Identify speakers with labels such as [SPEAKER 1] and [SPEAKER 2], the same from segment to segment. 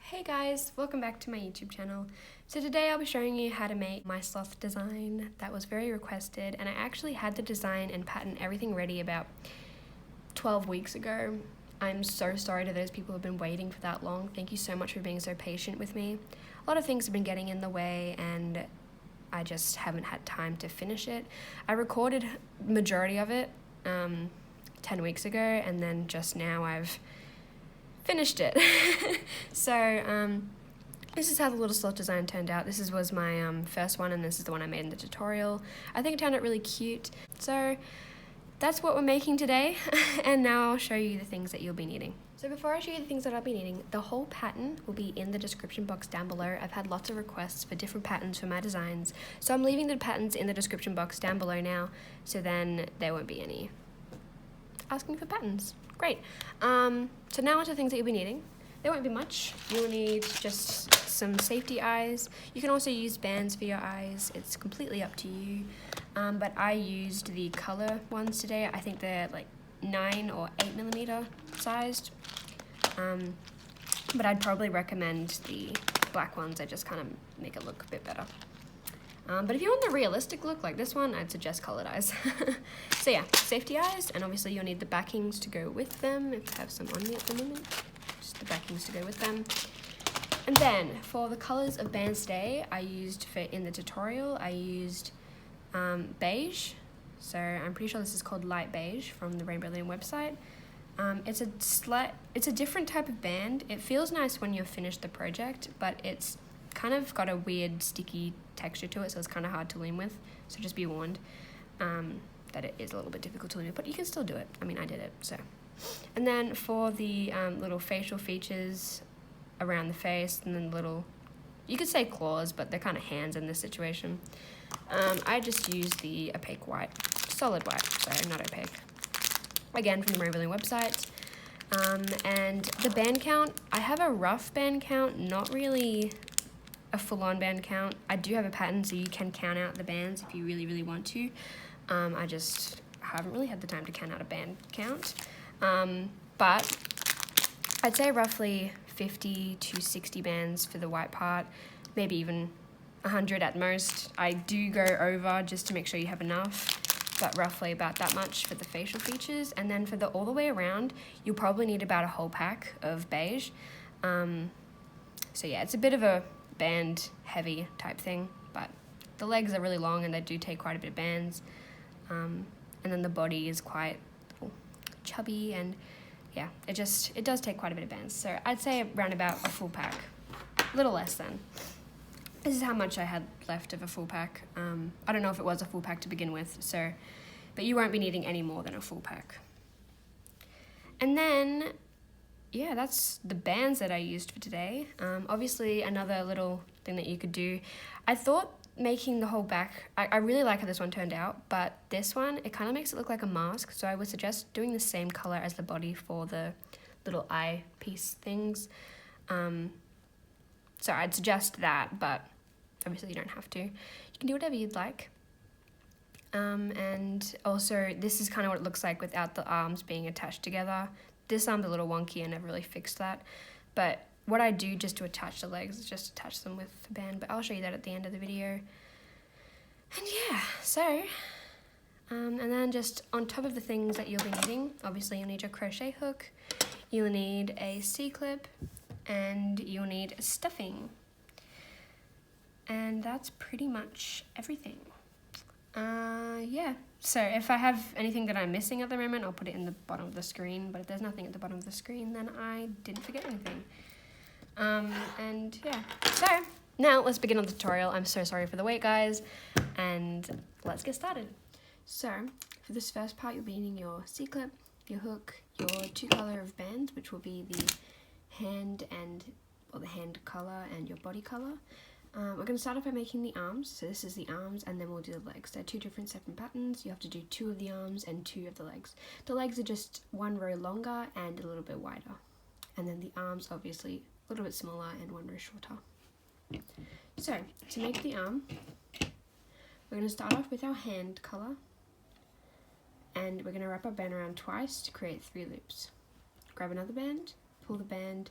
[SPEAKER 1] Hey guys, welcome back to my YouTube channel. So today I'll be showing you how to make my sloth design that was very requested, and I actually had the design and pattern everything ready about 12 weeks ago. I'm so sorry to those people who have been waiting for that long. Thank you so much for being so patient with me. A lot of things have been getting in the way and I just haven't had time to finish it. I recorded majority of it 10 weeks ago, and then just now I've finished it. So this is how the little sloth design turned out. This was my first one, and this is the one I made in the tutorial. I think it turned out really cute. So that's what we're making today. And now I'll show you the things that you'll be needing. So before I show you the things that I'll be needing, the whole pattern will be in the description box down below. I've had lots of requests for different patterns for my designs, so I'm leaving the patterns in the description box down below now, so then there won't be any asking for patterns. Great. So now onto the things that you'll be needing. There won't be much. You'll need just some safety eyes. You can also use bands for your eyes. It's completely up to you. But I used the color ones today. I think they're like 9 or 8mm sized. But I'd probably recommend the black ones. They just kind of make it look a bit better. But if you want the realistic look like this one, I'd suggest colored eyes. So yeah, safety eyes, and obviously you'll need the backings to go with them. If I have some on me at the moment, just the backings to go with them. And then for the colors of bands today, in the tutorial, I used beige. So I'm pretty sure this is called light beige from the RainbowLoom website. It's a different type of band. It feels nice when you've finished the project, but it's kind of got a weird sticky texture to it, so it's kind of hard to loom with. So just be warned that it is a little bit difficult to loom with, but you can still do it. I mean, I did it, so. And then for the little facial features around the face, and then little, you could say claws, but they're kind of hands in this situation. I just used the opaque white, solid white, so not opaque. Again, from the RainbowLoom website. And the band count, I have a rough band count, not really a full-on band count. I do have a pattern, so you can count out the bands if you really, really want to. I just haven't really had the time to count out a band count. But I'd say roughly 50 to 60 bands for the white part, maybe even 100 at most. I do go over just to make sure you have enough, but roughly about that much for the facial features. And then for the all the way around, you'll probably need about a whole pack of beige. So yeah, it's a bit of a band heavy type thing, but the legs are really long and they do take quite a bit of bands. And then the body is quite chubby, and yeah, it does take quite a bit of bands. So I'd say around about a full pack, a little less than. This is how much I had left of a full pack. I don't know if it was a full pack to begin with, so, but you won't be needing any more than a full pack. And then, yeah, that's the bands that I used for today. Obviously, another little thing that you could do, I thought making the whole back, I really like how this one turned out, but this one, it kind of makes it look like a mask, so I would suggest doing the same color as the body for the little eye piece things. So I'd suggest that, but obviously you don't have to. You can do whatever you'd like. And also, this is kind of what it looks like without the arms being attached together. This arm's a little wonky, I never really fixed that. But what I do just to attach the legs is just attach them with a band, but I'll show you that at the end of the video. And yeah, so, and then just on top of the things that you'll be needing, obviously you'll need your crochet hook, you'll need a C-clip, and you'll need stuffing. And that's pretty much everything. Yeah, so if I have anything that I'm missing at the moment, I'll put it in the bottom of the screen, but if there's nothing at the bottom of the screen, then I didn't forget anything. And yeah, so now let's begin on the tutorial. I'm so sorry for the wait, guys, and let's get started. So for this first part, you'll be needing your C-clip, your hook, your 2 color of bands, which will be the hand color and your body color. We're going to start off by making the arms. So this is the arms, and then we'll do the legs. They're 2 different separate patterns. You have to do 2 of the arms and 2 of the legs. The legs are just 1 row longer and a little bit wider. And then the arms, obviously, a little bit smaller and 1 row shorter. So, to make the arm, we're going to start off with our hand color. And we're going to wrap our band around twice to create 3 loops. Grab another band, pull the band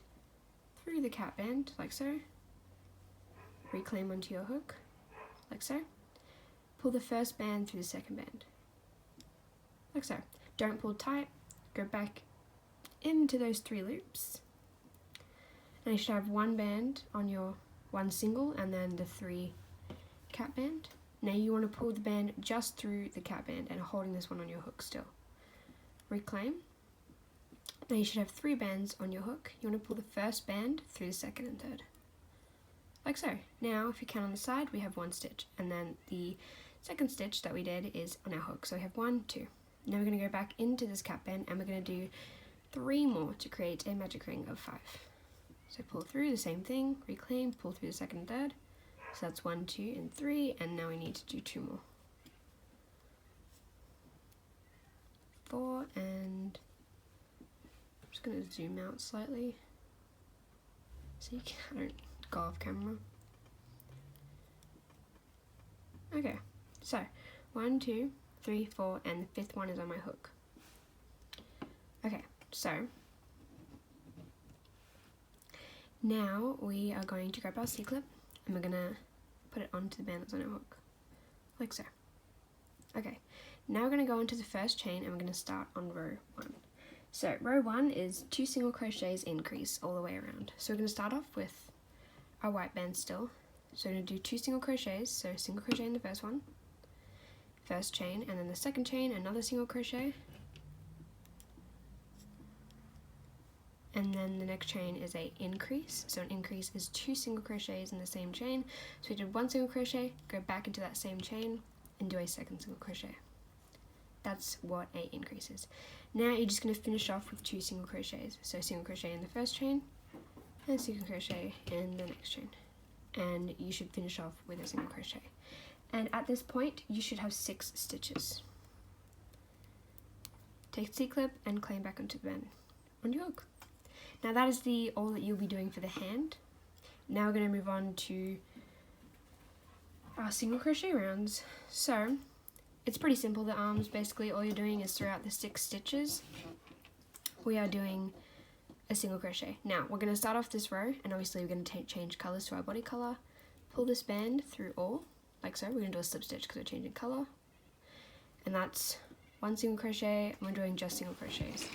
[SPEAKER 1] through the cap band, like so. Reclaim onto your hook, like so. Pull the first band through the second band, like so. Don't pull tight, go back into those 3 loops. And you should have 1 band on your 1 single and then the 3 cap band. Now you want to pull the band just through the cap band and holding this one on your hook still. Reclaim. Now you should have 3 bands on your hook. You want to pull the first band through the second and third, like so. Now if you count on the side, we have 1 stitch, and then the second stitch that we did is on our hook, so we have 1, 2. Now we're going to go back into this cap band and we're going to do 3 more to create a magic ring of 5. So pull through, the same thing, reclaim, pull through the second and third. So that's 1, 2, and 3, and now we need to do 2 more. 4, and I'm just going to zoom out slightly so you can't go off camera. Okay, so 1, 2, 3, 4, and the 5th one is on my hook. Okay, so now we are going to grab our C-clip and we're going to put it onto the band that's on our hook, like so. Okay, now we're going to go into the first chain and we're going to start on row 1. So row 1 is 2 single crochets increase all the way around. So we're going to start off with our white band still. So we're going to do 2 single crochets, so single crochet in the first one, first chain, and then the second chain, another single crochet, and then the next chain is a increase. So an increase is 2 single crochets in the same chain. So we did 1 single crochet, go back into that same chain and do a second single crochet. That's what a increase is. Now you're just going to finish off with 2 single crochets. So single crochet in the first chain and single crochet in the next chain, and you should finish off with a single crochet. And at this point you should have 6 stitches. Take the C-clip and claim back onto the band on your hook. Now that is all that you'll be doing for the hand. Now we're going to move on to our single crochet rounds. So it's pretty simple. The arms, basically all you're doing is throughout the 6 stitches we are doing a single crochet. Now we're going to start off this row, and obviously we're going to change colors to our body color. Pull this band through all, like so. We're going to do a slip stitch because we're changing color, and that's 1 single crochet, and we're doing just single crochets.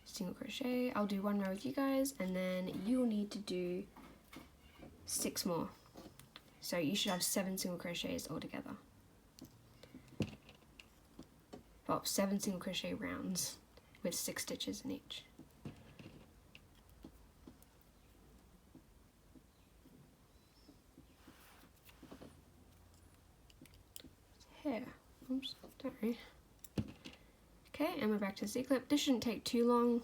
[SPEAKER 1] Single crochet. I'll do 1 row with you guys, and then you'll need to do 6 more. So you should have 7 single crochets altogether. Well, 7 single crochet rounds with 6 stitches in each. Here. Oops, sorry. Okay, and we're back to the C-clip. This shouldn't take too long.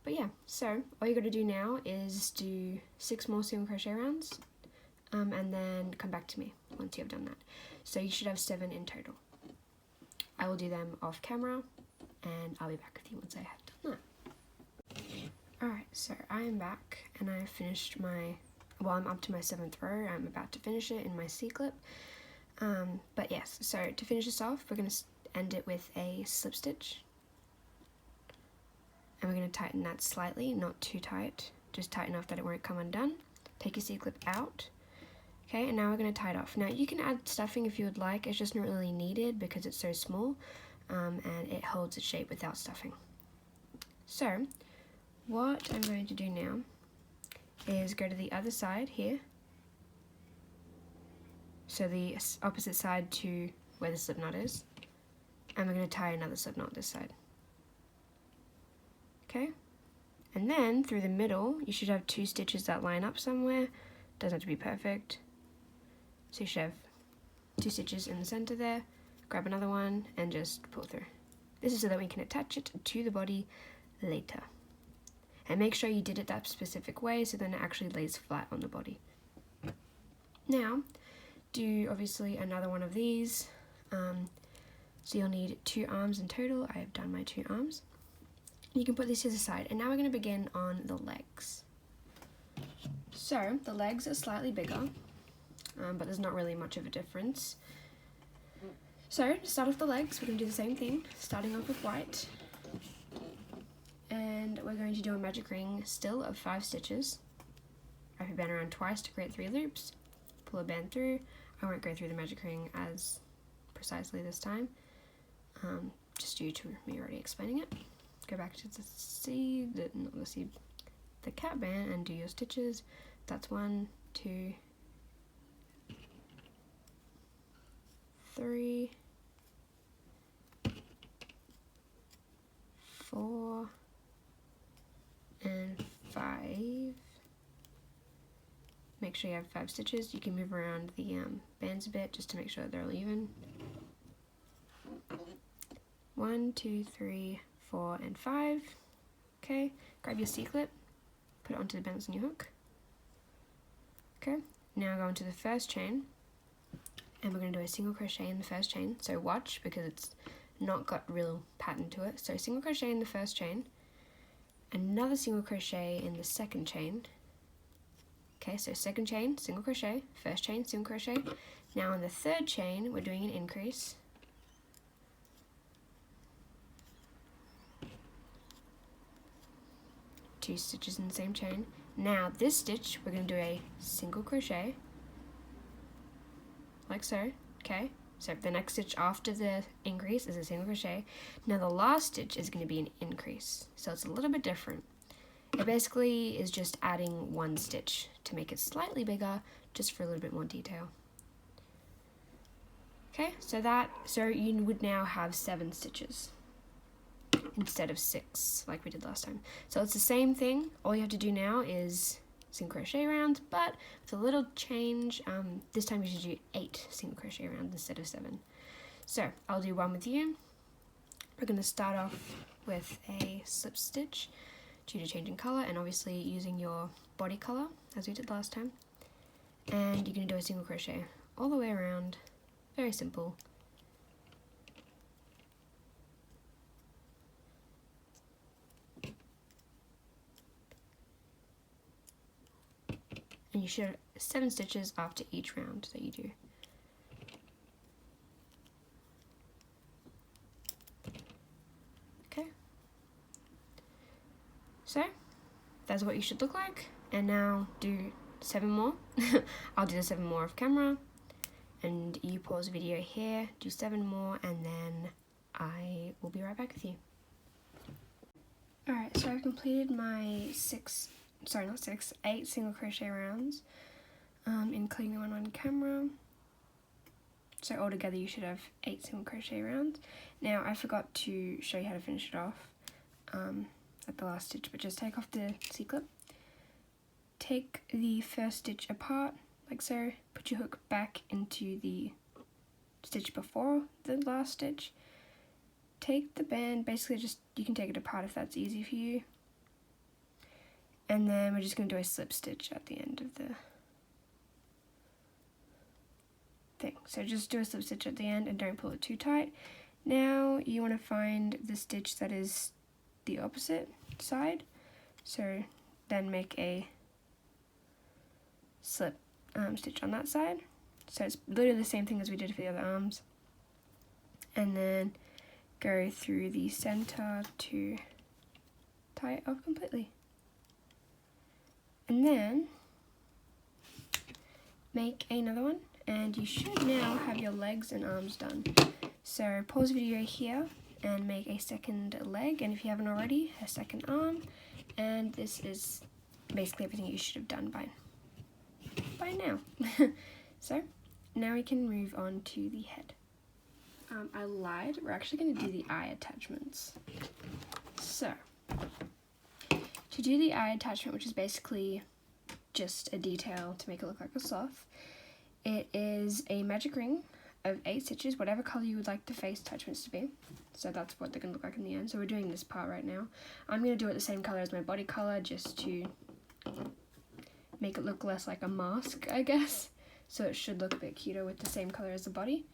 [SPEAKER 1] But yeah, so all you got to do now is do 6 more single crochet rounds, and then come back to me once you have done that. So you should have 7 in total. I will do them off camera, and I'll be back with you once I have done that. Alright, so I am back, and I have finished I'm up to my 7th row. I'm about to finish it in my C-clip. But yes, so to finish this off, we're going to end it with a slip stitch. And we're going to tighten that slightly, not too tight, just tight enough that it won't come undone. Take your C-clip out. Okay, and now we're going to tie it off. Now you can add stuffing if you would like, it's just not really needed because it's so small, and it holds its shape without stuffing. So what I'm going to do now is go to the other side here, so the opposite side to where the slip knot is, and we're going to tie another slip knot this side. Okay, and then through the middle you should have 2 stitches that line up somewhere. Doesn't have to be perfect. So you should have 2 stitches in the center there. Grab another one and just pull through. This is so that we can attach it to the body later. And make sure you did it that specific way so then it actually lays flat on the body. Now, do obviously another one of these. So you'll need 2 arms in total. I have done my 2 arms. You can put this to the side, and now we're going to begin on the legs. So the legs are slightly bigger, but there's not really much of a difference. So to start off the legs, we're going to do the same thing, starting off with white. And we're going to do a magic ring still of 5 stitches. Wrap your band around twice to create 3 loops. Pull a band through. I won't go through the magic ring as precisely this time, just due to me already explaining it. Go back to the cat band and do your stitches. That's 1, 2, 3, 4, and 5. Make sure you have 5 stitches. You can move around the bands a bit just to make sure that they're all even. 1, 2, 3, 4, and 5. Okay, grab your C-clip, put it onto the bands on your hook. Okay, now go into the first chain, and we're going to do a single crochet in the first chain. So watch, because it's not got real pattern to it. So single crochet in the first chain, another single crochet in the second chain. Okay, so second chain, single crochet, first chain, single crochet. Now in the third chain, we're doing an increase. Two stitches in the same chain. Now this stitch, we're going to do a single crochet, like so. Okay, so the next stitch after the increase is a single crochet. Now the last stitch is going to be an increase, so it's a little bit different. It basically is just adding 1 stitch to make it slightly bigger, just for a little bit more detail. Okay, so you would now have 7 stitches instead of 6 like we did last time. So it's the same thing. All you have to do now is single crochet rounds, but with a little change. This time you should do 8 single crochet rounds instead of 7. So I'll do one with you. We're going to start off with a slip stitch due to changing colour, and obviously using your body colour as we did last time. And you're going to do a single crochet all the way around. Very simple. And you should have 7 stitches after each round that you do. Okay. So that's what you should look like. And now do 7 more. I'll do the 7 more off camera. And you pause the video here, do 7 more, and then I will be right back with you. Alright, so I've completed my 8 single crochet rounds, including the one on camera. So altogether you should have 8 single crochet rounds. Now I forgot to show you how to finish it off at the last stitch, but just take off the C-clip. Take the first stitch apart, like so, put your hook back into the stitch before the last stitch. Take the band, basically just, you can take it apart if that's easy for you. And then we're just going to do a slip stitch at the end of the thing. So just do a slip stitch at the end and don't pull it too tight. Now you want to find the stitch that is the opposite side. So then make a slip stitch on that side. So it's literally the same thing as we did for the other arms. And then go through the center to tie it off completely. And then make another one, and you should now have your legs and arms done. So pause the video here and make a second leg, and if you haven't already, a second arm. And this is basically everything you should have done by now. So now we can move on to the head. I lied, we're actually going to do the eye attachments. So to do the eye attachment, which is basically just a detail to make it look like a sloth, it is a magic ring of 8 stitches, whatever colour you would like the face attachments to be. So that's what they're going to look like in the end. So we're doing this part right now. I'm going to do it the same colour as my body colour, just to make it look less like a mask, I guess. So it should look a bit cuter with the same colour as the body.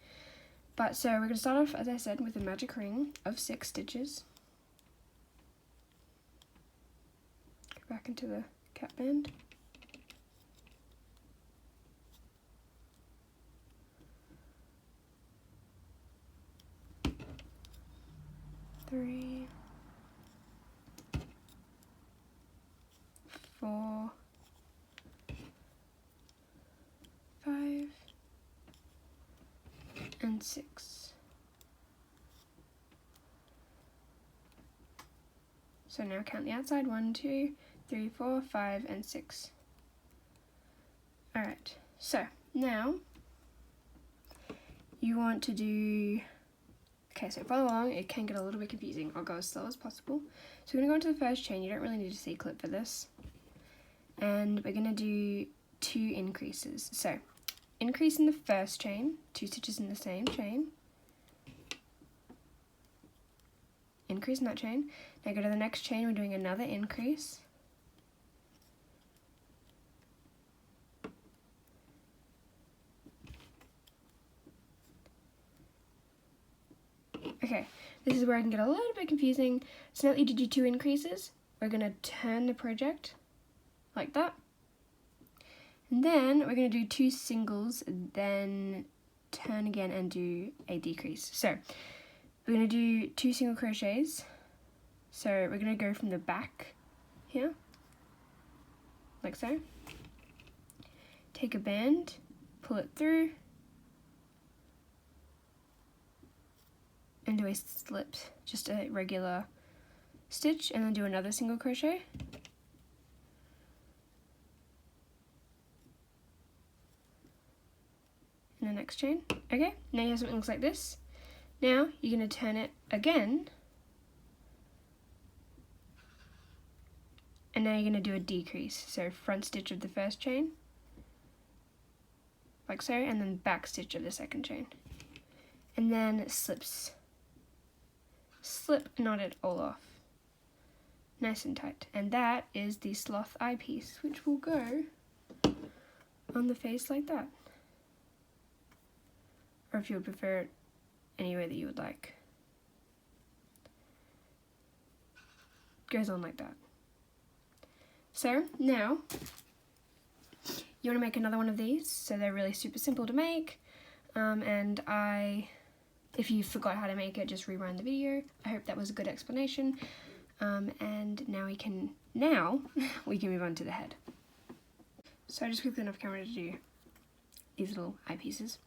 [SPEAKER 1] But so we're going to start off, as I said, with a magic ring of 6 stitches. Go back into the cap band. 3, 4, 5, and 6. So now count the outside, 1, 2, 3, 4, 5, and 6. Alright, so now you want to do, okay, so follow along, it can get a little bit confusing. I'll go as slow as possible. So we're going to go into the first chain. You don't really need a C-clip for this. And we're going to do 2 increases. So increase in the first chain, 2 stitches in the same chain. Increase in that chain. Now go to the next chain, we're doing another increase. Okay, this is where I can get a little bit confusing. So now that you did your 2 increases, we're going to turn the project like that. And then we're going to do 2 singles, then turn again and do a decrease. So we're going to do 2 single crochets. So we're going to go from the back here, like so. Take a band, pull it through, and do a slip, just a regular stitch, and then do another single crochet. In the next chain. Okay, now you have something that looks like this. Now you're going to turn it again, and now you're going to do a decrease. So front stitch of the first chain, like so, and then back stitch of the second chain. And then slips. Slip knot it all off. Nice and tight. And that is the sloth eye piece, which will go on the face like that. Or if you would prefer it any way that you would like. Goes on like that. So now you want to make another one of these. So they're really super simple to make. And if you forgot how to make it, just rewind the video. I hope that was a good explanation. And now we can move on to the head. So I just quickly enough camera to do these little eyepieces.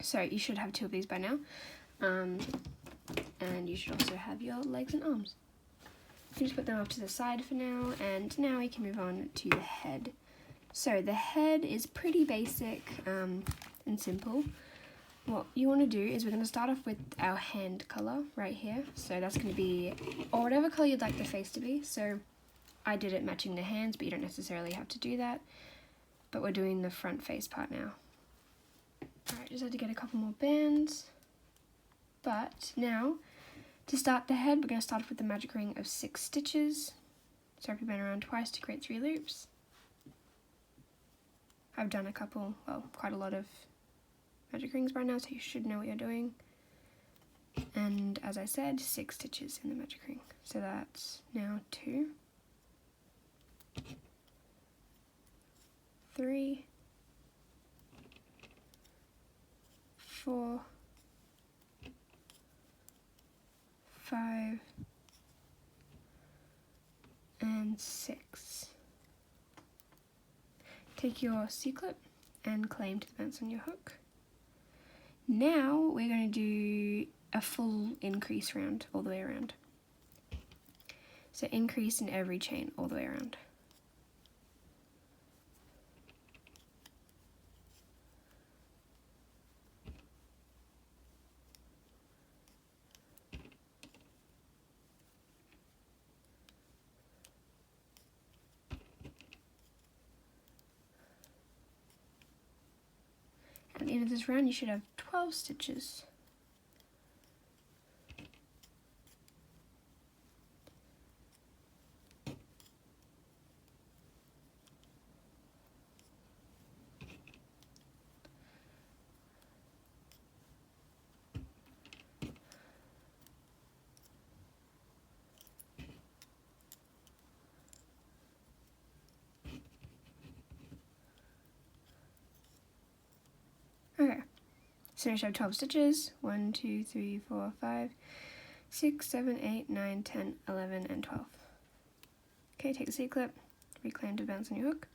[SPEAKER 1] So you should have 2 of these by now. And you should also have your legs and arms. You can just put them off to the side for now, and now we can move on to the head. So the head is pretty basic and simple. What you want to do is we're going to start off with our hand colour right here. So that's going to be, or whatever colour you'd like the face to be. So I did it matching the hands, but you don't necessarily have to do that. But we're doing the front face part now. Alright, just had to get a couple more bands. But now, to start the head, we're going to start off with the magic ring of 6 stitches. So wrap your band around twice to create 3 loops. I've done quite a lot of magic rings by now, so you should know what you're doing. And as I said, 6 stitches in the magic ring. So that's now 2, 3, 4, 5, and 6. Take your C-clip and claim to the bounce on your hook. Now we're going to do a full increase round all the way around. So increase in every chain all the way around. At the end of this round you should have 12 stitches. Okay, so you should have 12 stitches. 1, 2, 3, 4, 5, 6, 7, 8, 9, 10, 11, and 12. Okay, take the C-clip, reclaim to bounce on your hook.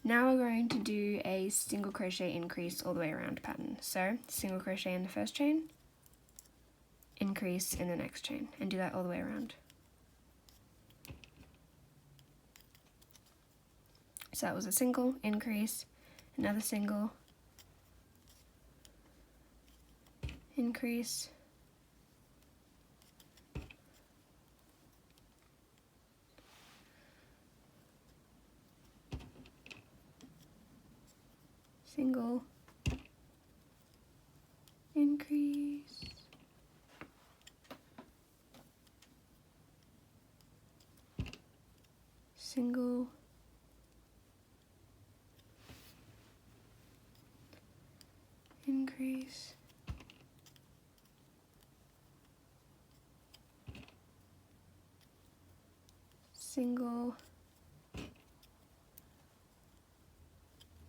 [SPEAKER 1] Now we're going to do a single crochet increase all the way around pattern. So, single crochet in the first chain, increase in the next chain, and do that all the way around. So that was a single, increase, another single, increase, single, increase, single, increase, single,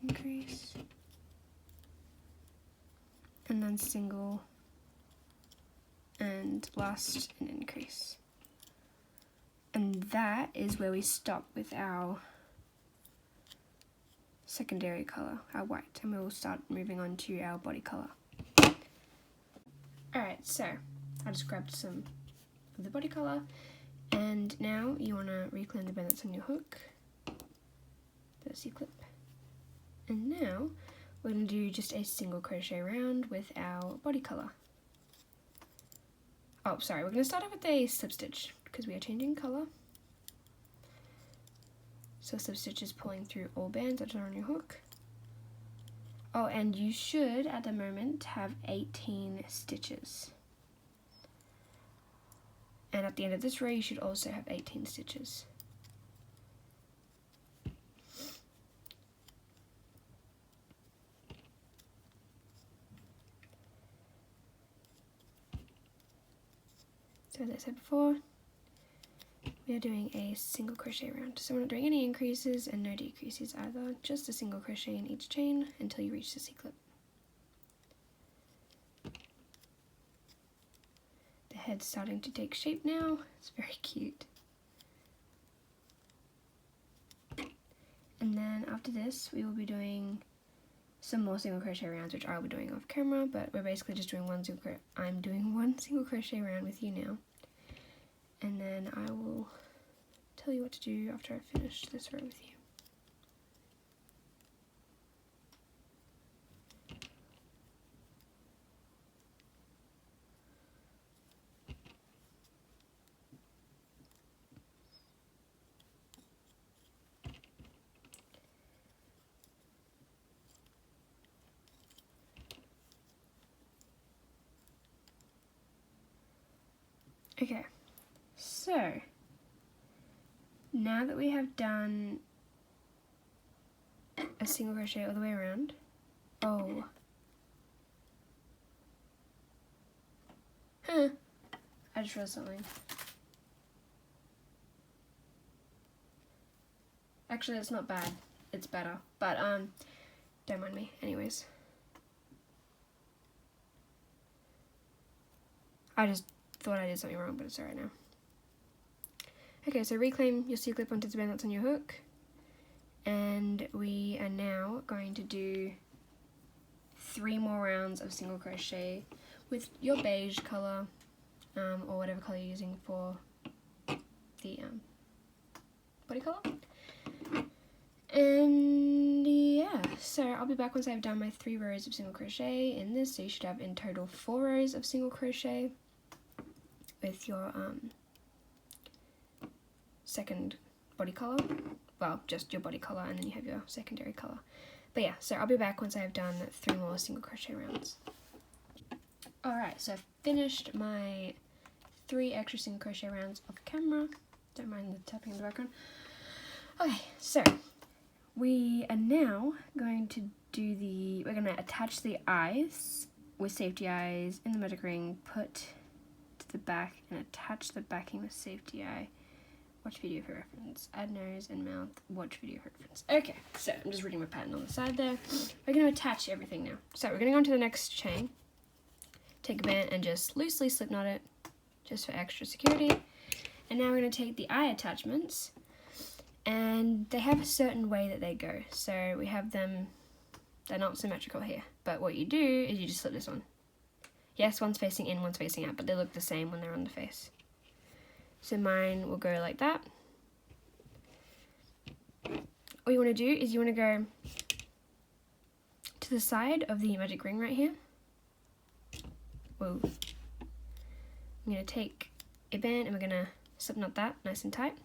[SPEAKER 1] increase, and then single, and last an increase. And that is where we stop with our secondary colour, our white, and we will start moving on to our body colour. Alright, so I just grabbed some of the body colour, and now you want to reclaim the bend that's on your hook, the C-clip, and now we're going to do just a single crochet round with our body colour. Oh, sorry, we're going to start off with a slip stitch because we are changing colour. So slip stitch is pulling through all bands that are on your hook. Oh, and you should at the moment have 18 stitches. And at the end of this row you should also have 18 stitches. So as I said before, we are doing a single crochet round. So we're not doing any increases and no decreases either, just a single crochet in each chain until you reach the C-clip. The head's starting to take shape now, it's very cute. And then after this we will be doing some more single crochet rounds, which I'll be doing off camera, but we're basically just doing I'm doing one single crochet round with you now. And then I will tell you what to do after I finish this row with you. Okay, so now that we have done a single crochet all the way around, I just realized something. Actually, it's not bad, it's better, but don't mind me, anyways. I just thought I did something wrong, but it's alright now. Okay, so reclaim your C-clip onto the band that's on your hook, and we are now going to do 3 more rounds of single crochet with your beige colour, or whatever colour you're using for the body colour. And yeah, so I'll be back once I've done my 3 rows of single crochet in this, so you should have in total 4 rows of single crochet with your second body colour, well, just your body colour, and then you have your secondary colour. But yeah, so I'll be back once I've done 3 more single crochet rounds. Alright, so I've finished my 3 extra single crochet rounds off camera. Don't mind the tapping in the background. Okay, so we are now going to do we're going to attach the eyes with safety eyes in the magic ring, put to the back, and attach the backing with safety eye. Watch video for reference. Add nose and mouth. Watch video for reference. Okay, so I'm just reading my pattern on the side there. We're going to attach everything now. So we're going to go on to the next chain. Take a band and just loosely slip knot it. just for extra security. And now we're going to take the eye attachments, and they have a certain way that they go. So we have them, they're not symmetrical here, but what you do is you just slip this on. Yes, one's facing in, one's facing out, but they look the same when they're on the face. So mine will go like that. What you want to do is you want to go to the side of the magic ring right here. Whoa. I'm going to take a band and we're going to slip knot that nice and tight.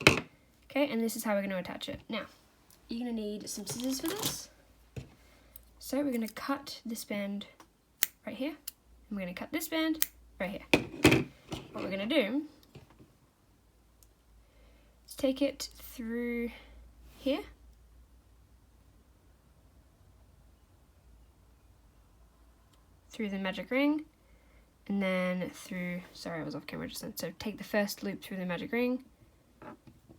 [SPEAKER 1] Okay, and this is how we're going to attach it. Now, you're going to need some scissors for this. So we're going to cut this band right here, and we're going to cut this band right here. What we're going to do is take it through here, through the magic ring, and then through, sorry I was off camera just then, so take the first loop through the magic ring,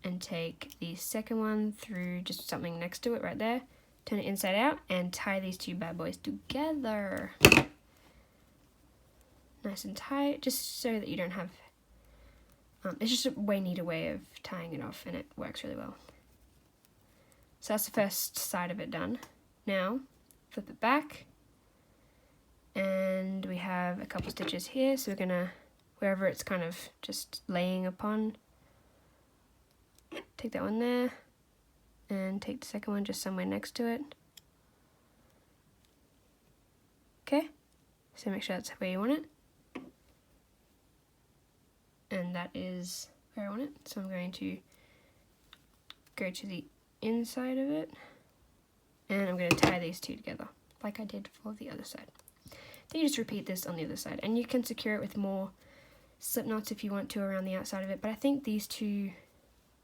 [SPEAKER 1] and take the second one through just something next to it right there, turn it inside out, and tie these two bad boys together. Nice and tight, just so that you don't have, it's just a way neater way of tying it off, and it works really well. So that's the first side of it done. Now, flip it back, and we have a couple stitches here, so we're gonna, wherever it's kind of just laying upon, take that one there, and take the second one just somewhere next to it. Okay, so make sure that's where you want it. And that is where I want it. So I'm going to go to the inside of it, and I'm going to tie these two together like I did for the other side. Then you just repeat this on the other side, and you can secure it with more slip knots if you want to around the outside of it, but I think these two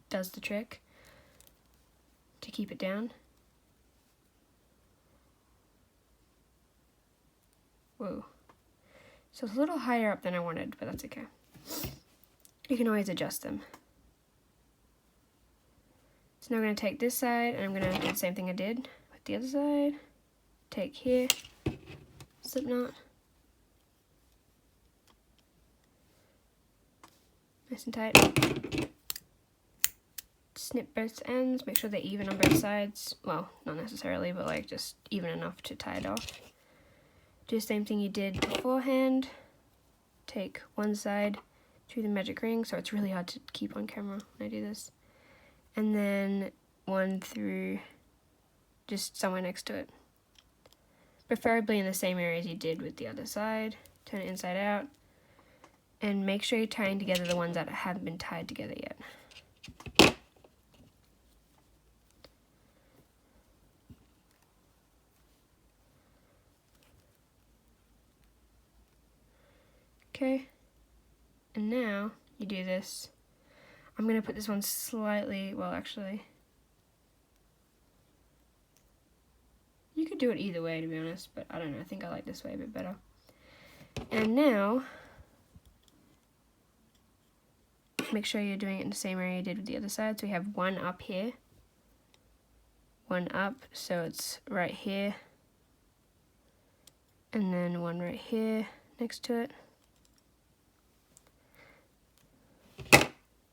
[SPEAKER 1] does the trick to keep it down. Whoa. So it's a little higher up than I wanted, but that's okay. You can always adjust them. So now I'm going to take this side, and I'm going to do the same thing I did with the other side. Take here, slip knot, nice and tight. Snip both ends, make sure they're even on both sides. Well, not necessarily, but like just even enough to tie it off. Do the same thing you did beforehand. Take one side through the magic ring, so it's really hard to keep on camera when I do this. And then one through just somewhere next to it. Preferably in the same area as you did with the other side. Turn it inside out. And make sure you're tying together the ones that haven't been tied together yet. Okay, and now you do this. I'm going to put this one slightly, well actually, you could do it either way to be honest, but I don't know, I think I like this way a bit better. And now, make sure you're doing it in the same area you did with the other side. So we have one up here, one up, so it's right here, and then one right here next to it.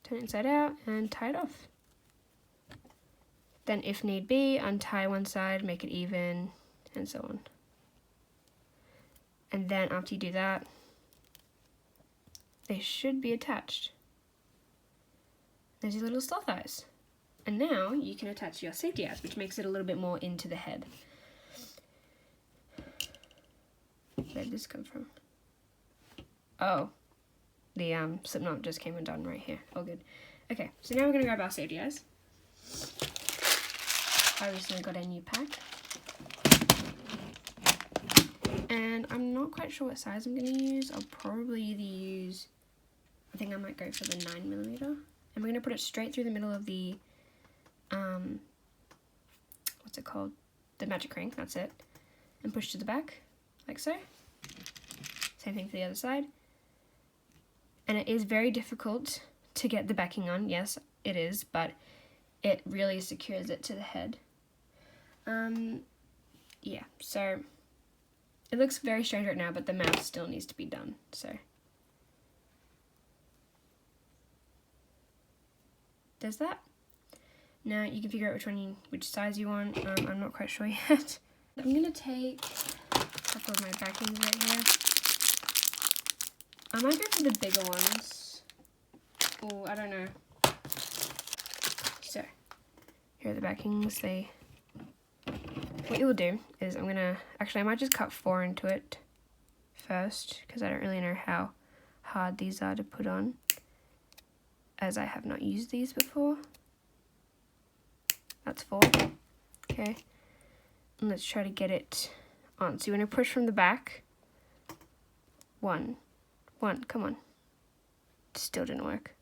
[SPEAKER 1] Turn it inside out and tie it off. Then if need be, untie one side, make it even, and so on. And then after you do that, they should be attached. There's your little sloth eyes. And now you can attach your safety eyes, which makes it a little bit more into the head. Where did this come from? Oh. The slip knot just came undone right here. All good. Okay, so now we're going to grab our safety eyes. I recently got a new pack. And I'm not quite sure what size I'm going to use. I'll probably either use, I think I might go for the 9mm. And we're going to put it straight through the middle of the, what's it called? The magic ring, that's it. And push to the back, like so. Same thing for the other side. And it is very difficult to get the backing on, yes it is, but it really secures it to the head. Yeah, so it looks very strange right now, but the mouth still needs to be done, so does that. Now you can figure out which size you want. I'm not quite sure yet. I'm gonna take a couple of my backings right here. I might go for the bigger ones. Oh, I don't know. So, here are the backings. What you'll do is I might just cut 4 into it first, because I don't really know how hard these are to put on, as I have not used these before. That's 4. Okay. And let's try to get it on. So you want to push from the back. 1, come on. Still didn't work.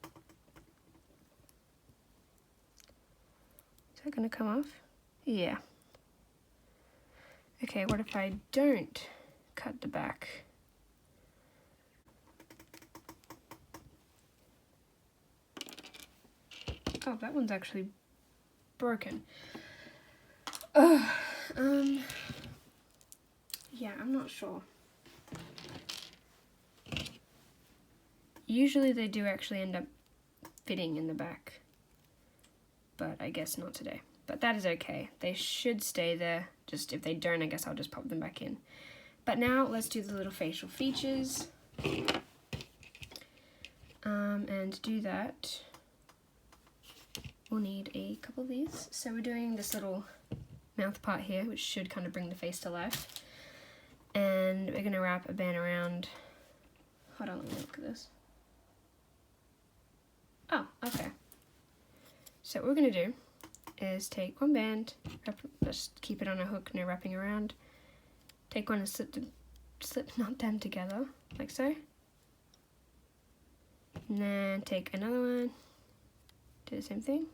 [SPEAKER 1] Is that going to come off? Yeah. Okay, what if I don't cut the back? Oh, that one's actually broken. Yeah, I'm not sure. Usually they do actually end up fitting in the back, but I guess not today. But that is okay. They should stay there. Just if they don't, I guess I'll just pop them back in. But now let's do the little facial features. And to do that, we'll need a couple of these. So we're doing this little mouth part here, which should kind of bring the face to life. And we're gonna wrap a band around. Hold on, let me look at this. Oh, okay. So what we're gonna do is take one band, just keep it on a hook, no wrapping around. Take one and slip knot them together, like so. And then take another one, do the same thing.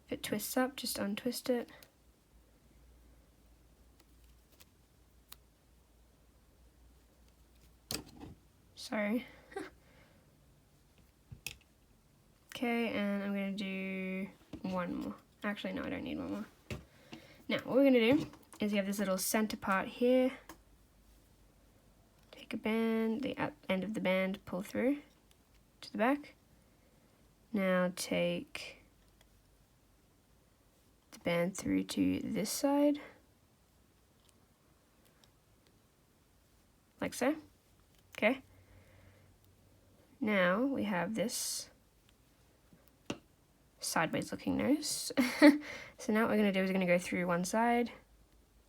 [SPEAKER 1] If it twists up, just untwist it. Sorry. Okay, and I'm gonna do one more. Actually, no, I don't need one more. Now, what we're gonna do is you have this little center part here. Take a band, the end of the band, pull through to the back. Now take the band through to this side, like so. Okay. Now we have this sideways looking nose. So now what we're going to do is we're going to go through one side,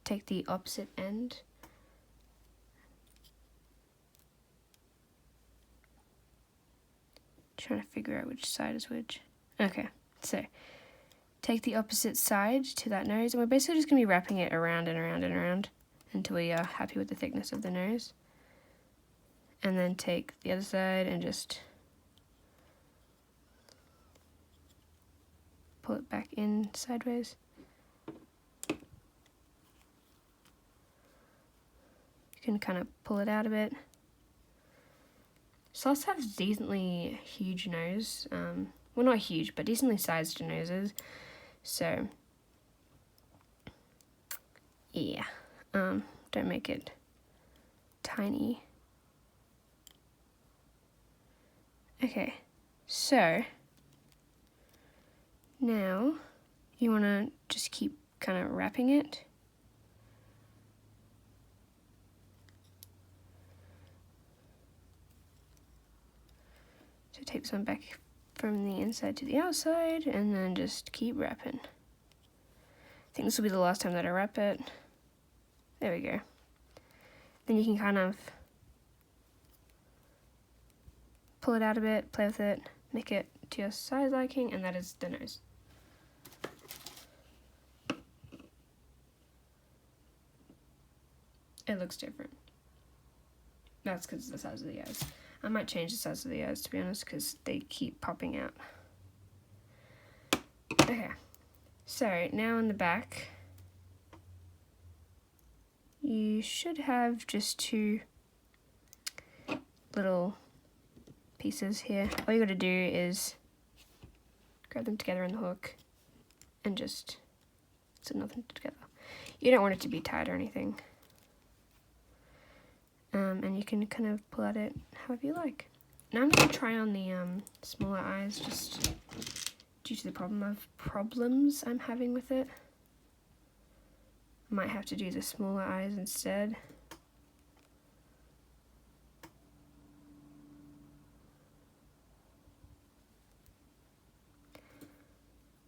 [SPEAKER 1] take the opposite end, trying to figure out which side is which. Okay, so take the opposite side to that nose, and we're basically just going to be wrapping it around and around and around until we are happy with the thickness of the nose. And then take the other side and just pull it back in sideways. You can kind of pull it out a bit. Sloths have decently huge nose. Well, not huge, but decently sized noses. So, yeah. Don't make it tiny. Okay, so now you want to just keep kind of wrapping it. So take this one back from the inside to the outside and then just keep wrapping. I think this will be the last time that I wrap it. There we go. Then you can kind of pull it out a bit, play with it, make it to your size liking, and that is the nose. It looks different. That's because of the size of the eyes. I might change the size of the eyes, to be honest, because they keep popping out. Okay, so now on the back, you should have just 2 little pieces here. All you gotta do is grab them together in the hook and just slip them together. You don't want it to be tight or anything. and you can kind of pull at it however you like. Now I'm going to try on the smaller eyes, just due to the problems I'm having with it. I might have to do the smaller eyes instead.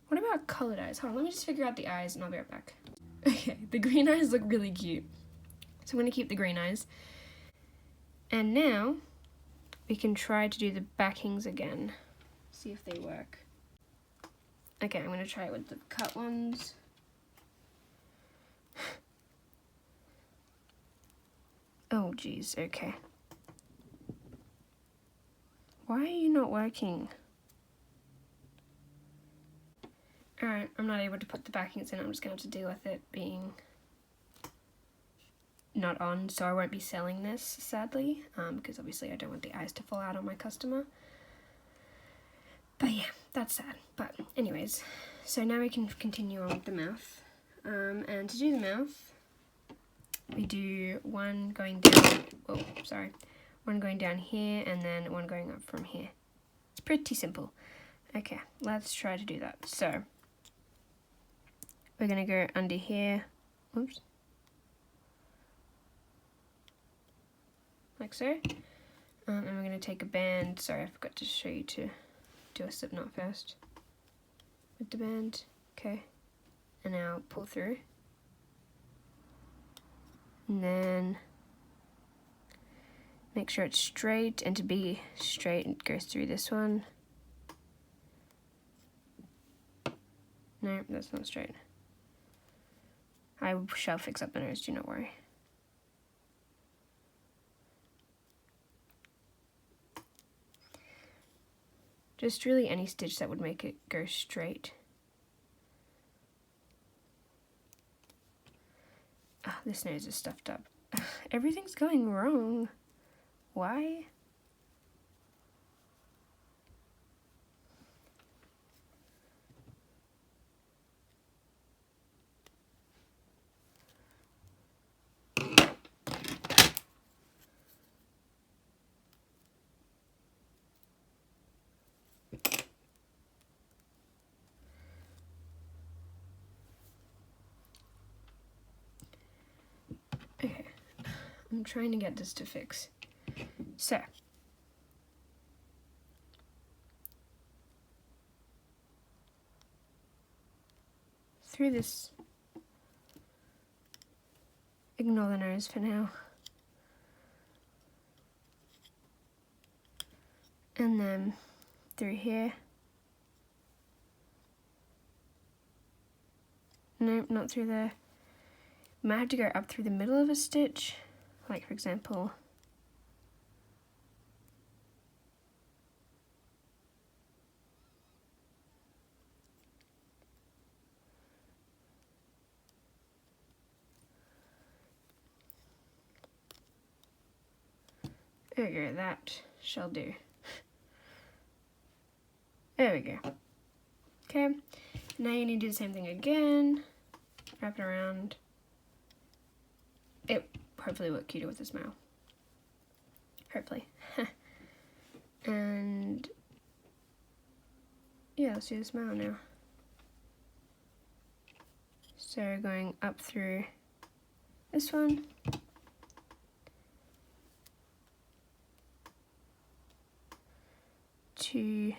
[SPEAKER 1] What about colored eyes? Hold on, let me just figure out the eyes and I'll be right back. Okay, the green eyes look really cute. So I'm going to keep the green eyes. And now we can try to do the backings again. See if they work. Okay, I'm going to try it with the cut ones. Oh geez, okay. Why are you not working? Alright, I'm not able to put the backings in. I'm just going to have to deal with it being not on, so I won't be selling this, sadly, because obviously I don't want the eyes to fall out on my customer. But yeah, that's sad. But anyways, so now we can continue on with the mouth. And to do the mouth, we do one going down, one going down here and then one going up from here. It's pretty simple. Okay, let's try to do that. So we're going to go under here, oops, like so, and we're going to take a band. Sorry, I forgot to show you to do a slip knot first with the band. Okay, and now pull through, and then make sure it's straight, and to be straight it goes through this one. No, that's not straight. I shall fix up the nose, do not worry. Just really any stitch that would make it go straight. Ah, this nose is stuffed up. Everything's going wrong. Why? Okay, I'm trying to get this to fix. So, through this, ignore the nose for now. And then through here. Nope, not through there. You might have to go up through the middle of a stitch, like for example, there we go, that shall do. There we go. Okay, now you need to do the same thing again, wrap it around. It hopefully will look cuter with a smile. Hopefully. And yeah, let's do the smile now. So going up through this one. To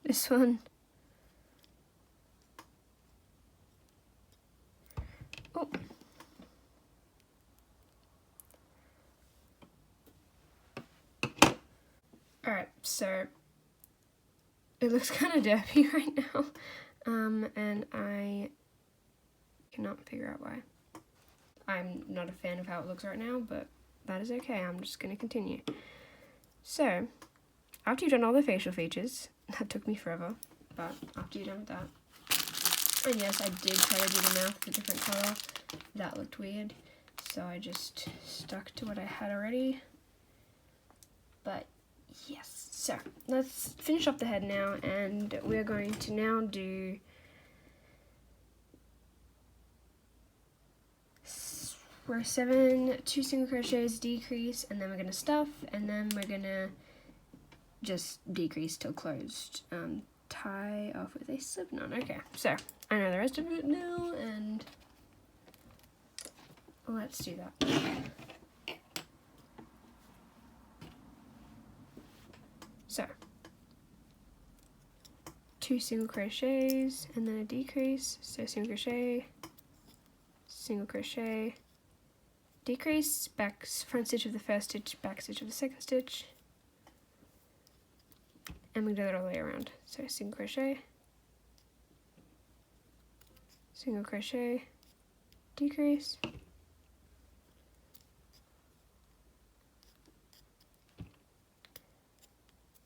[SPEAKER 1] this one. Oh. Alright, so it looks kind of derpy right now, and I cannot figure out why. I'm not a fan of how it looks right now, but that is okay. I'm just going to continue. So, after you've done all the facial features, that took me forever, but after you're done with that, and yes, I did try to do the mouth with a different colour. That looked weird, so I just stuck to what I had already. But yes, so let's finish off the head now, and we're going to now do we're 7, 2 single crochets, decrease, and then we're gonna stuff, and then we're gonna just decrease till closed. Tie off with a slip knot. Okay, so I know the rest of it now, and let's do that. So 2 single crochets and then a decrease, so single crochet, decrease, back front stitch of the first stitch, back stitch of the second stitch, and we do that all the way around. So single crochet, decrease,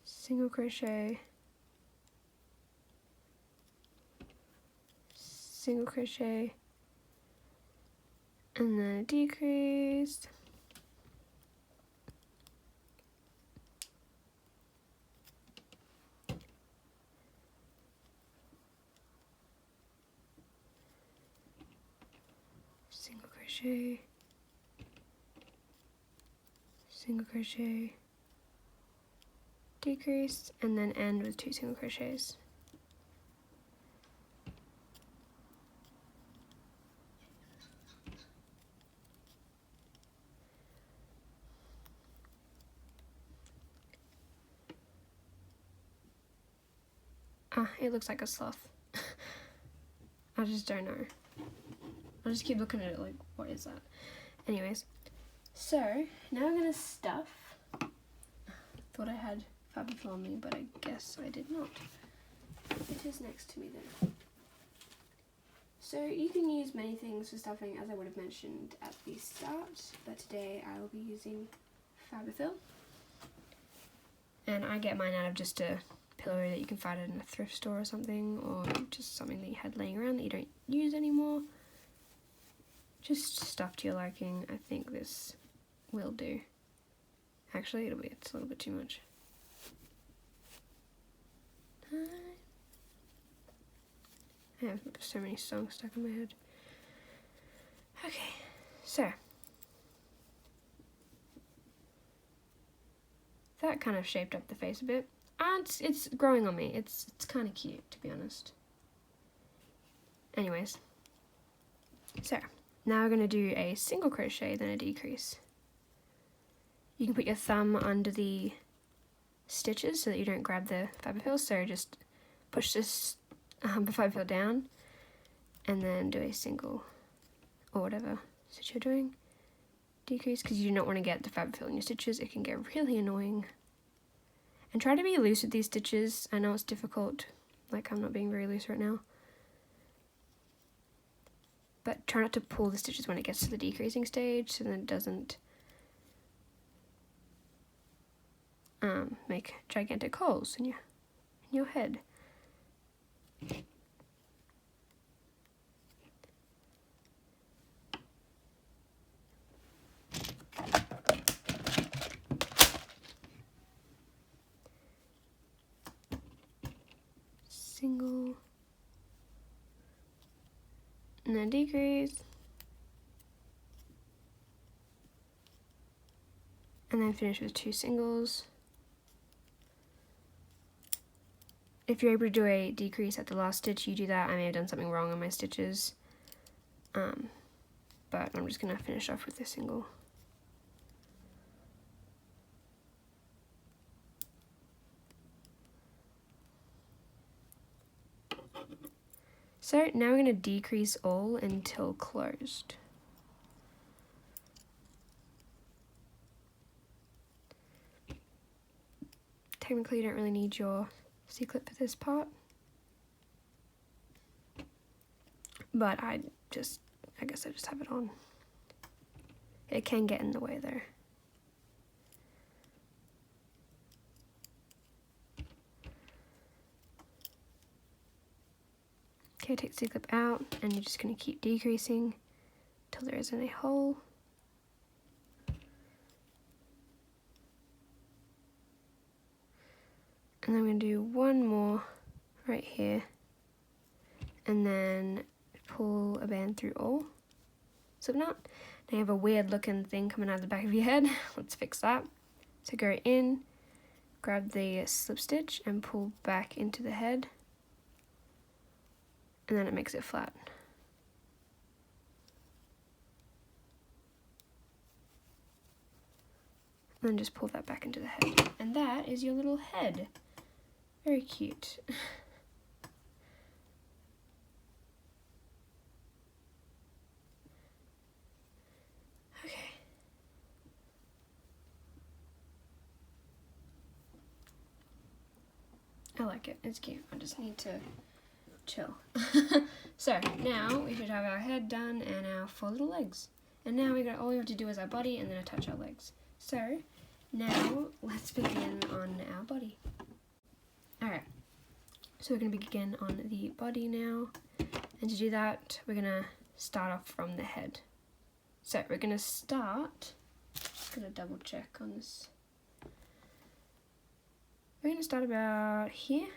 [SPEAKER 1] single crochet, single crochet, and then a decrease, single crochet, single crochet, decrease, and then end with 2 single crochets. Ah, it looks like a sloth. I just don't know. I'll just keep looking at it like, what is that? Anyways, so now I'm gonna stuff. Thought I had fabric on me, but I guess I did not. It is next to me then. So you can use many things for stuffing, as I would have mentioned at the start, but today I will be using Fabrifill. And I get mine out of just a pillow that you can find in a thrift store or something, or just something that you had laying around that you don't use anymore. Just stuff to your liking. I think this will do. Actually, it's a little bit too much. I have so many songs stuck in my head. Okay, so that kind of shaped up the face a bit. And it's growing on me. It's kind of cute, to be honest. Anyways, so now we're going to do a single crochet, then a decrease. You can put your thumb under the stitches so that you don't grab the Fabrifill, so just push this Fabrifill down and then do a single or whatever stitch you're doing. Decrease, because you do not want to get the Fabrifill in your stitches. It can get really annoying. And try to be loose with these stitches. I know it's difficult, like I'm not being very loose right now. But try not to pull the stitches when it gets to the decreasing stage, so then it doesn't make gigantic holes in your head. Single, and then decrease, and then finish with 2 singles. If you're able to do a decrease at the last stitch, you do that. I may have done something wrong on my stitches, but I'm just going to finish off with a single. So now we're going to decrease all until closed. Technically, you don't really need your C-clip for this part, but I guess I just have it on. It can get in the way though. Okay, take the C-clip out, and you're just going to keep decreasing till there isn't a hole. And then I'm going to do one more right here, and then pull a band through all. slip knot. Now you have a weird looking thing coming out of the back of your head. Let's fix that. So go in, grab the slip stitch and pull back into the head, and then it makes it flat. And then just pull that back into the head. And that is your little head. Very cute. Okay. I like it, it's cute. I just need to chill. So now we should have our head done and our 4 little legs. And now all we have to do is our body and then attach our legs. So now let's begin on our body. Alright, so we're going to begin on the body now. And to do that, we're going to start off from the head. So we're going to start, just going to double check on this. We're going to start about here.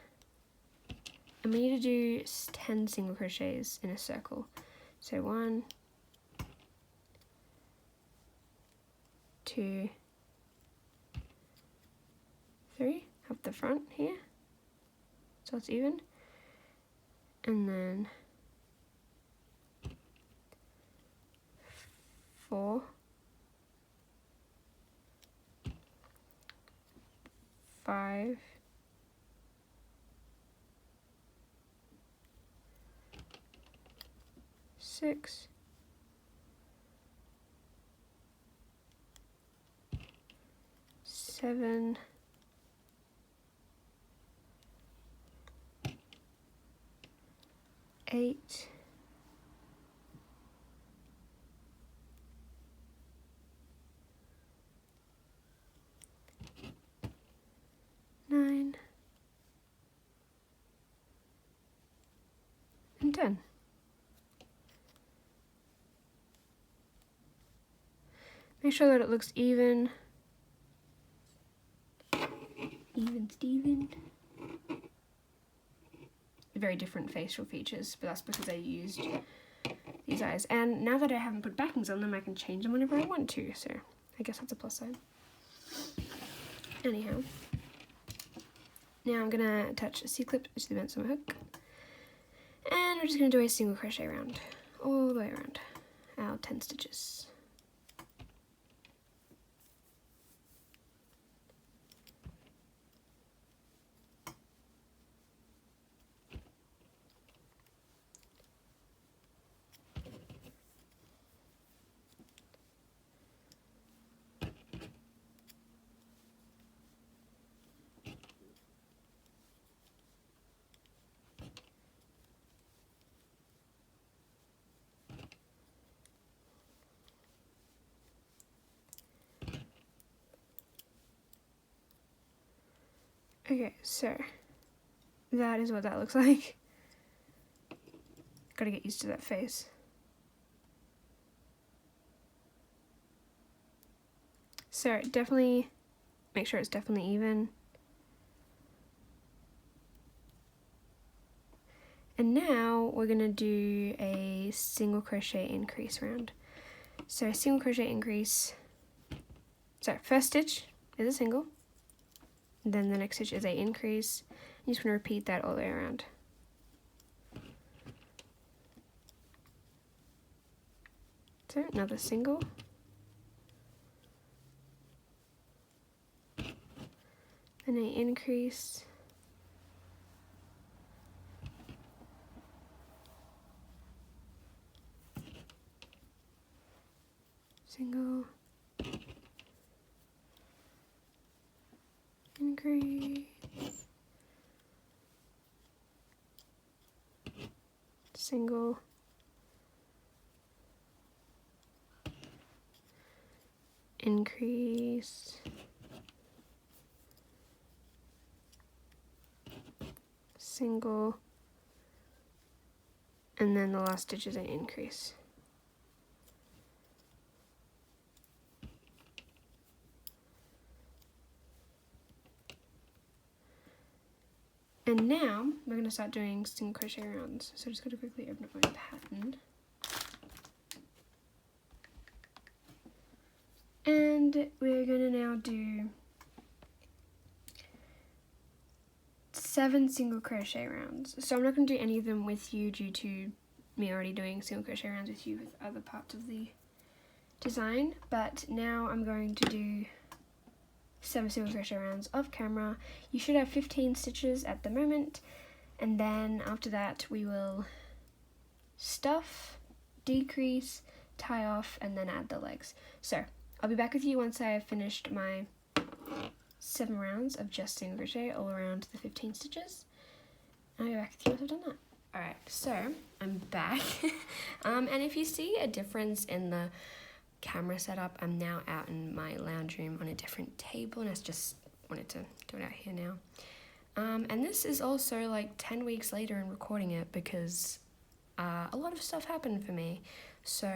[SPEAKER 1] And we need to do 10 single crochets in a circle. So 1, 2, 3 up the front here, so it's even, and then 4, 5, 6, 7, 8, 9, and 10. Make sure that it looks even. Even Steven. Very different facial features, but that's because I used these eyes. And now that I haven't put backings on them, I can change them whenever I want to, so I guess that's a plus side. Anyhow, now I'm gonna attach a C-clip to the bent summer hook, and we're just gonna do a single crochet round all the way around our 10 stitches. Okay, so that is what that looks like. Gotta get used to that face. So definitely make sure it's definitely even. And now we're gonna do a single crochet increase round. So single crochet increase, so first stitch is a single, then the next stitch is a increase. You just want to repeat that all the way around. So another single, then a increase, single, increase, single, increase, single, and then the last stitch is an increase. And now we're going to start doing single crochet rounds. So just got to quickly open up my pattern. And we're going to now do 7 single crochet rounds. So I'm not going to do any of them with you due to me already doing single crochet rounds with you with other parts of the design, but now I'm going to do 7 single crochet rounds off camera. You should have 15 stitches at the moment, and then after that we will stuff, decrease, tie off, and then add the legs. So I'll be back with you once I have finished my 7 rounds of just single crochet all around the 15 stitches. I'll be back with you once I've done that. Alright, so I'm back. And if you see a difference in the camera setup, I'm now out in my lounge room on a different table, and I just wanted to do it out here now. And this is also like 10 weeks later in recording it because a lot of stuff happened for me. So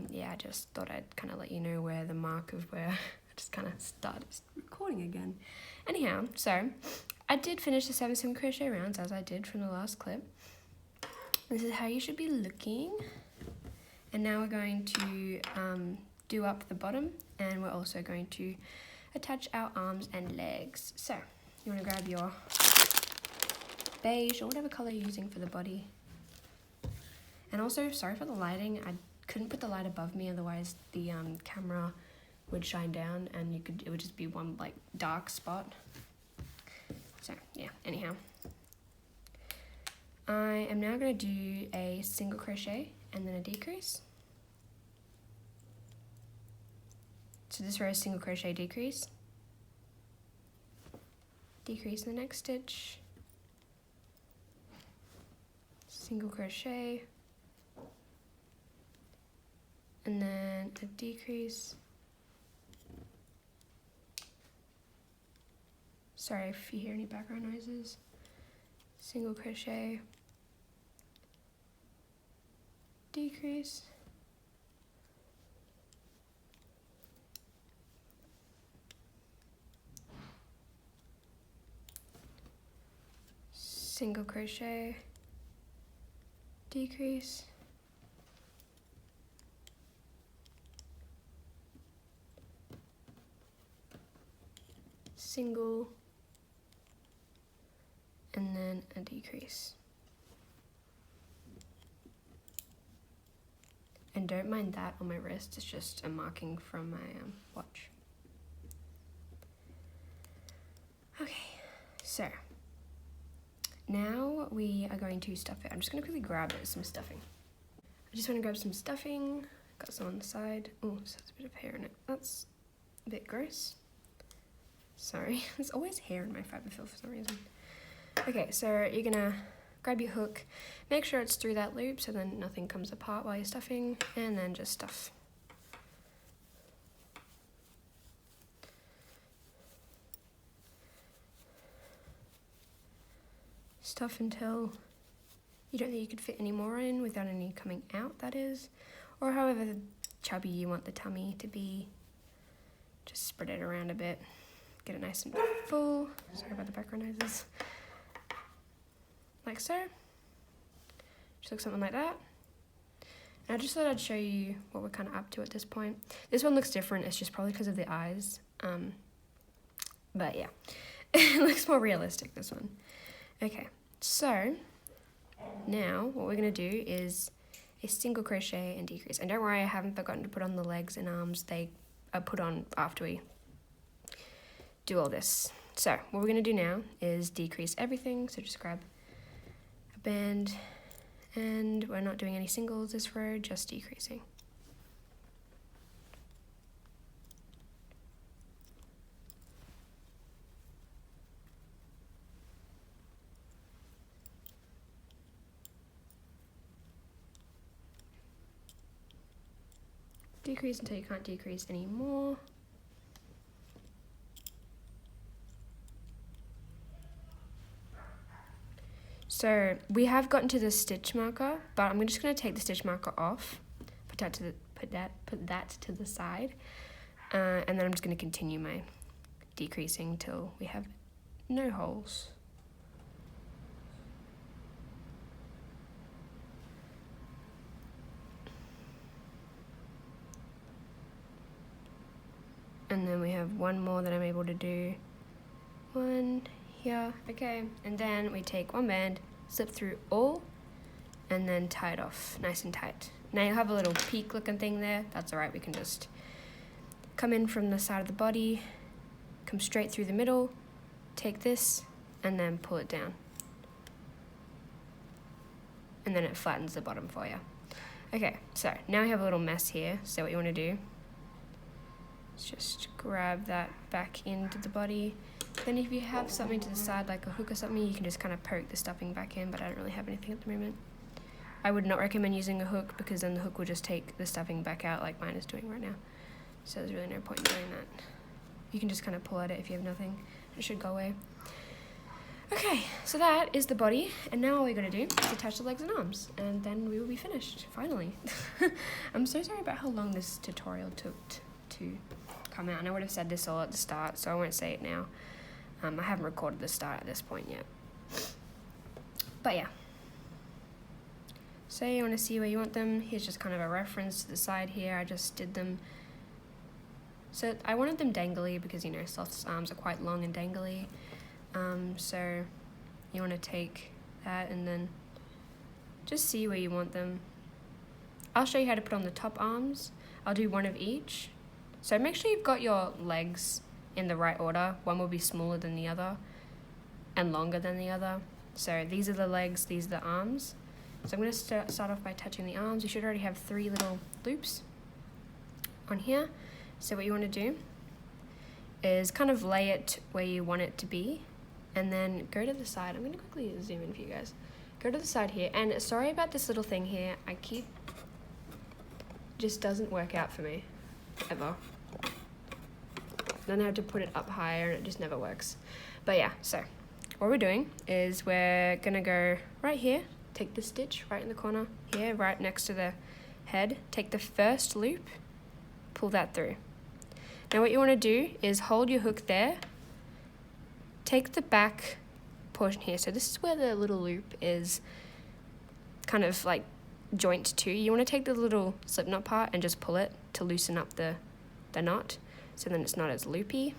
[SPEAKER 1] yeah, I just thought I'd kind of let you know where the mark of where I just kind of started recording again. Anyhow, so I did finish the 7 single crochet rounds as I did from the last clip. This is how you should be looking. And now we're going to do up the bottom, and we're also going to attach our arms and legs. So you want to grab your beige or whatever color you're using for the body. And also, sorry for the lighting, I couldn't put the light above me, otherwise the camera would shine down and it would just be one like dark spot. So yeah, anyhow. I am now going to do a single crochet and then a decrease. So this row is single crochet, decrease. Decrease in the next stitch. Single crochet. And then a decrease. Sorry if you hear any background noises. Single crochet, decrease, single crochet, decrease, single, and then a decrease. And don't mind that on my wrist, it's just a marking from my watch. Okay, so now we are going to stuff it. I'm just going to quickly grab some stuffing. I just want to grab some stuffing, got some on the side. Oh, so there's a bit of hair in it. That's a bit gross. Sorry, there's always hair in my fiber fill for some reason. Okay, so you're gonna grab your hook, make sure it's through that loop so then nothing comes apart while you're stuffing, and then just stuff. Stuff until you don't think you could fit any more in without any coming out, that is, or however chubby you want the tummy to be. Just spread it around a bit, get it nice and full. Sorry about the background noises. Like so. Just looks something like that. And I just thought I'd show you what we're kind of up to at this point. This one looks different, it's just probably because of the eyes. But yeah, it looks more realistic, this one. Okay, so now what we're going to do is a single crochet and decrease. And don't worry, I haven't forgotten to put on the legs and arms. They are put on after we do all this. So what we're going to do now is decrease everything. So just grab a band, and we're not doing any singles this row, just decreasing. Decrease until you can't decrease anymore. So we have gotten to the stitch marker, but I'm just going to take the stitch marker off, put that to the side, and then I'm just going to continue my decreasing till we have no holes. And then we have one more that I'm able to do. One here, okay. And then we take one band, slip through all, and then tie it off nice and tight. Now you'll have a little peak looking thing there. That's all right, we can just come in from the side of the body, come straight through the middle, take this, and then pull it down. And then it flattens the bottom for you. Okay, so now we have a little mess here. So what you want to do is just grab that back into the body. Then if you have something to the side, like a hook or something, you can just kind of poke the stuffing back in, but I don't really have anything at the moment. I would not recommend using a hook because then the hook will just take the stuffing back out like mine is doing right now. So there's really no point in doing that. You can just kind of pull at it if you have nothing. It should go away. Okay, so that is the body, and now all we gotta do is attach the legs and arms, and then we will be finished, finally. I'm so sorry about how long this tutorial took to come out, and I would have said this all at the start, so I won't say it now. I haven't recorded the start at this point yet. But yeah. So you want to see where you want them. Here's just kind of a reference to the side here. I just did them. So I wanted them dangly because, you know, Sloth's arms are quite long and dangly. So you want to take that and then just see where you want them. I'll show you how to put on the top arms. I'll do one of each. So make sure you've got your legs in the right order. One will be smaller than the other and longer than the other. So these are the legs, these are the arms. So I'm going to start off by attaching the arms. You should already have 3 little loops on here. So what you want to do is kind of lay it where you want it to be, and then go to the side. I'm going to quickly zoom in for you guys. Go to the side here, and sorry about this little thing here. Just doesn't work out for me, ever. Then I have to put it up higher, and it just never works. But yeah, so what we're doing is we're going to go right here. Take the stitch right in the corner here, right next to the head. Take the first loop, pull that through. Now what you want to do is hold your hook there, take the back portion here. So this is where the little loop is kind of like joint to. You want to take the little slip knot part and just pull it to loosen up the knot, so then it's not as loopy.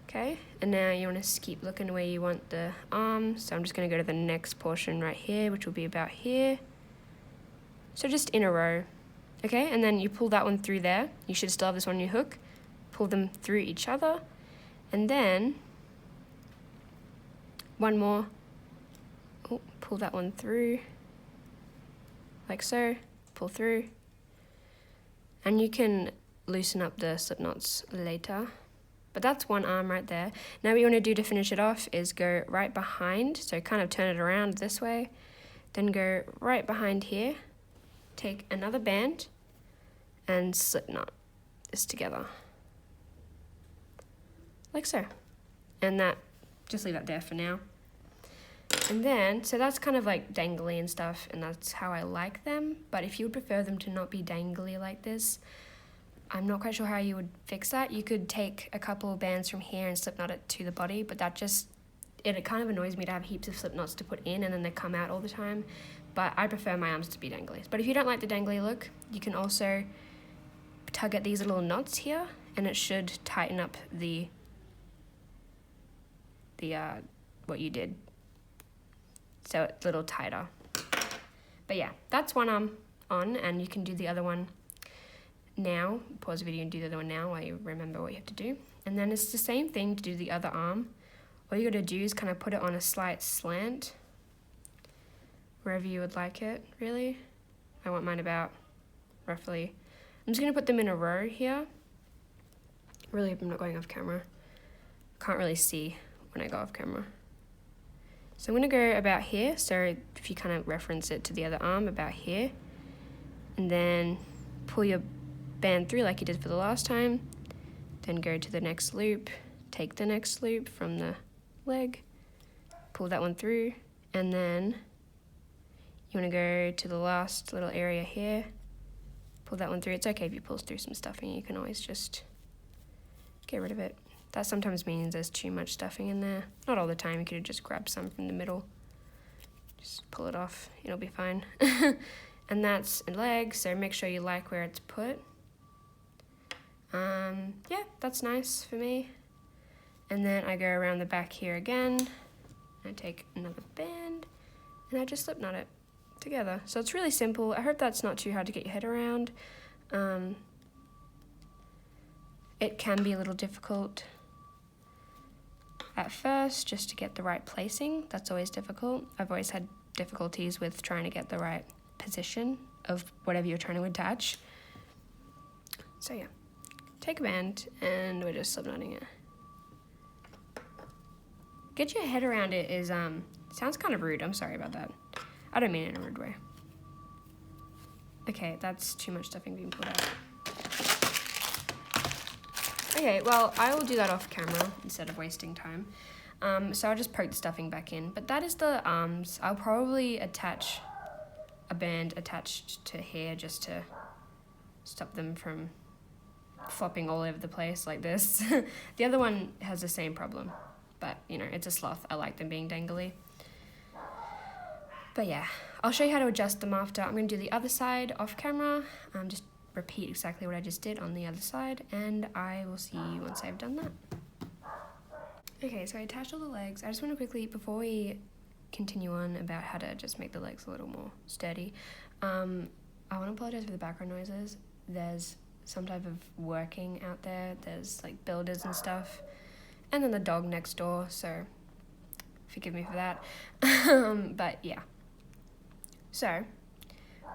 [SPEAKER 1] Okay, and now you want to keep looking where you want the arm. So I'm just going to go to the next portion right here, which will be about here. So just in a row. Okay, and then you pull that one through there. You should still have this one on your hook. Pull them through each other. And then one more. Oh, pull that one through. Like so. Pull through. And you can loosen up the slip knots later. But that's one arm right there. Now what you want to do to finish it off is go right behind. So kind of turn it around this way. Then go right behind here. Take another band and slip knot this together. Like so. And that, just leave that there for now. And then, so that's kind of like dangly and stuff, and that's how I like them. But if you would prefer them to not be dangly like this, I'm not quite sure how you would fix that. You could take a couple of bands from here and slip knot it to the body, but that just, it kind of annoys me to have heaps of slip knots to put in and then they come out all the time. But I prefer my arms to be dangly. But if you don't like the dangly look, you can also tug at these little knots here, and it should tighten up the what you did, so it's a little tighter. But yeah, that's one arm on, and you can do the other one now. Pause the video and do the other one now while you remember what you have to do. And then it's the same thing to do the other arm. All you gotta do is kind of put it on a slight slant, wherever you would like it, really. I want mine about roughly. I'm just gonna put them in a row here. Really hope I'm not going off camera. Can't really see when I go off camera. So I'm gonna go about here. So if you kind of reference it to the other arm, about here. And then pull your band through like you did for the last time. Then go to the next loop. Take the next loop from the leg. Pull that one through. And then you wanna go to the last little area here. Pull that one through. It's okay if you pull through some stuffing. You can always just get rid of it. That sometimes means there's too much stuffing in there. Not all the time. You could just grab some from the middle. Just pull it off. It'll be fine. And that's a leg, so make sure you like where it's put. yeah, that's nice for me. And then I go around the back here again, I take another band, and I just slip knot it together. So it's really simple. I hope that's not too hard to get your head around. It can be a little difficult at first just to get the right placing. That's always difficult. I've always had difficulties with trying to get the right position of whatever you're trying to attach. So yeah, take a band and we're just slip knotting it. Get your head around it is, sounds kind of rude. I'm sorry about that. I don't mean it in a rude way. Okay, that's too much stuffing being pulled out. Okay, well, I will do that off camera instead of wasting time. So I'll just poke the stuffing back in. But that is the arms. I'll probably attach a band attached to here just to stop them from flopping all over the place like this. The other one has the same problem. But, you know, it's a sloth. I like them being dangly. But yeah, I'll show you how to adjust them after. I'm going to do the other side off camera. Just repeat exactly what I just did on the other side. And I will see you once I've done that. Okay, so I attached all the legs. I just want to quickly, before we continue on about how to just make the legs a little more sturdy, I want to apologize for the background noises. There's some type of working out there. There's like builders and stuff. And then the dog next door, so forgive me for that. But yeah. So,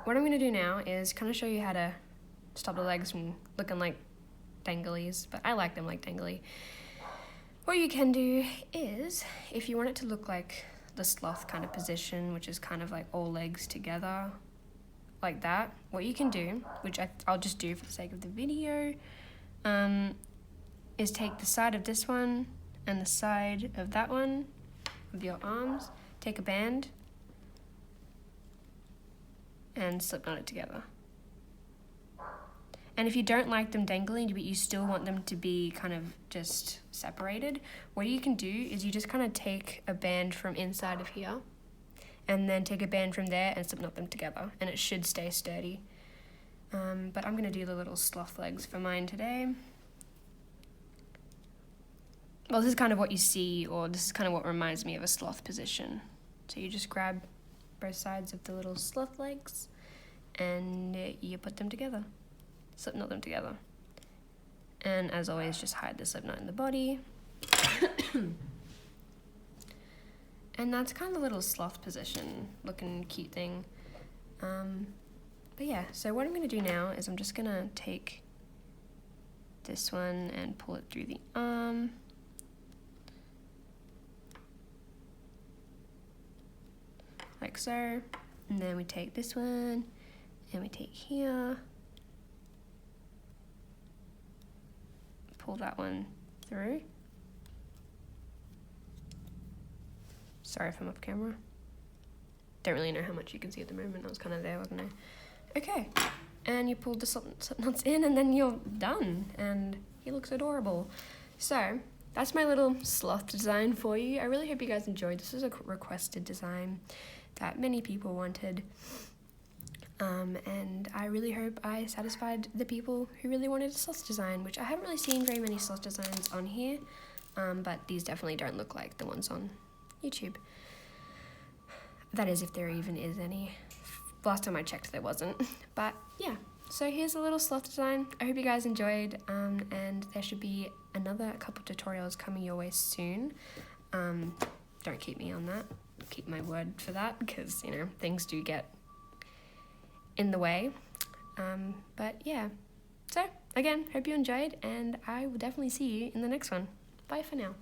[SPEAKER 1] what I'm going to do now is kind of show you how to stop the legs from looking like danglies, but I like them like dangly. What you can do is, if you want it to look like the sloth kind of position, which is kind of like all legs together, like that, what you can do, which I'll just do for the sake of the video, is take the side of this one and the side of that one of your arms, take a band and slip knot it together. And if you don't like them dangling, but you still want them to be kind of just separated, what you can do is you just kind of take a band from inside of here and then take a band from there and slip knot them together, and it should stay sturdy. But I'm going to do the little sloth legs for mine today. Well, this is kind of what you see, or this is kind of what reminds me of a sloth position. So you just grab both sides of the little sloth legs and you put them together. Slip knot them together. And as always, just hide the slip knot in the body. And that's kind of a little sloth position, looking cute thing. But yeah, so what I'm going to do now is I'm just going to take this one and pull it through the arm. Like so. And then we take this one and we take here. Pull that one through. Sorry if I'm off camera. Don't really know how much you can see at the moment. I was kind of there, wasn't I? Okay. And you pull the slip knots in and then you're done. And he looks adorable. So, that's my little sloth design for you. I really hope you guys enjoyed. This is a requested design that many people wanted. And I really hope I satisfied the people who really wanted a sloth design, which I haven't really seen very many sloth designs on here, but these definitely don't look like the ones on YouTube. That is, if there even is any. Last time I checked, there wasn't. But yeah, so here's a little sloth design. I hope you guys enjoyed, and there should be another couple tutorials coming your way soon. Don't keep me on that. Keep my word for that, because, you know, things do get in the way. But yeah, so again, hope you enjoyed, and I will definitely see you in the next one. Bye for now.